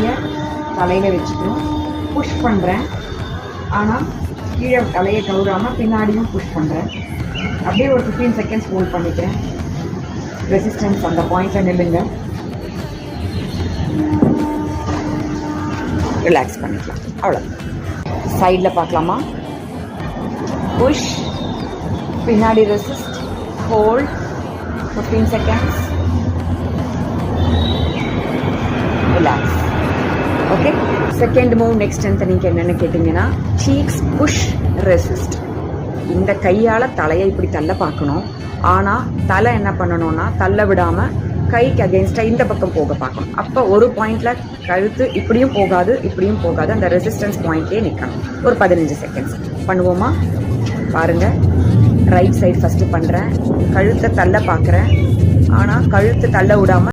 கையை தலையில் வச்சுக்கணும். புஷ் பண்ணுறேன், ஆனால் கீழே தலையை கவுறாமல் பின்னாடியும் புஷ் பண்ணுறேன். அப்படியே ஒரு 15 செகண்ட்ஸ் ஹோல்ட் பண்ணிக்கிறேன். ரெசிஸ்டன்ஸ் அந்த பாயிண்ட்டில் நில்லுங்க. ரிலாக்ஸ் பண்ணிக்கலாம். அவ்வளோ. சைடில் பார்க்கலாமா? புஷ், பின்னாடி resist, hold 15 seconds, relax. Okay. Second move next நீங்கள் என்னென்னு கேட்டிங்கன்னா, சீக்ஸ் புஷ் ரெசிஸ்ட். இந்த கையால் தலையை இப்படி தள்ள பார்க்கணும். ஆனால் தலை என்ன பண்ணணும்னா தள்ள விடாமல் கைக்கு அகெயின்ஸ்டாக இந்த பக்கம் போக பார்க்கணும். அப்போ ஒரு பாயிண்டில் கழுத்து இப்படியும் போகாது இப்படியும் போகாது, அந்த ரெசிஸ்டன்ஸ் பாயிண்ட்லேயே நிற்கணும். ஒரு 15 செகண்ட்ஸ் பண்ணுவோமா? பாருங்கள். ரைட் சைடு ஃபஸ்ட்டு பண்ணுறேன். கழுத்தை தள்ள பார்க்குறேன், ஆனால் கழுத்து தள்ள விடாமல்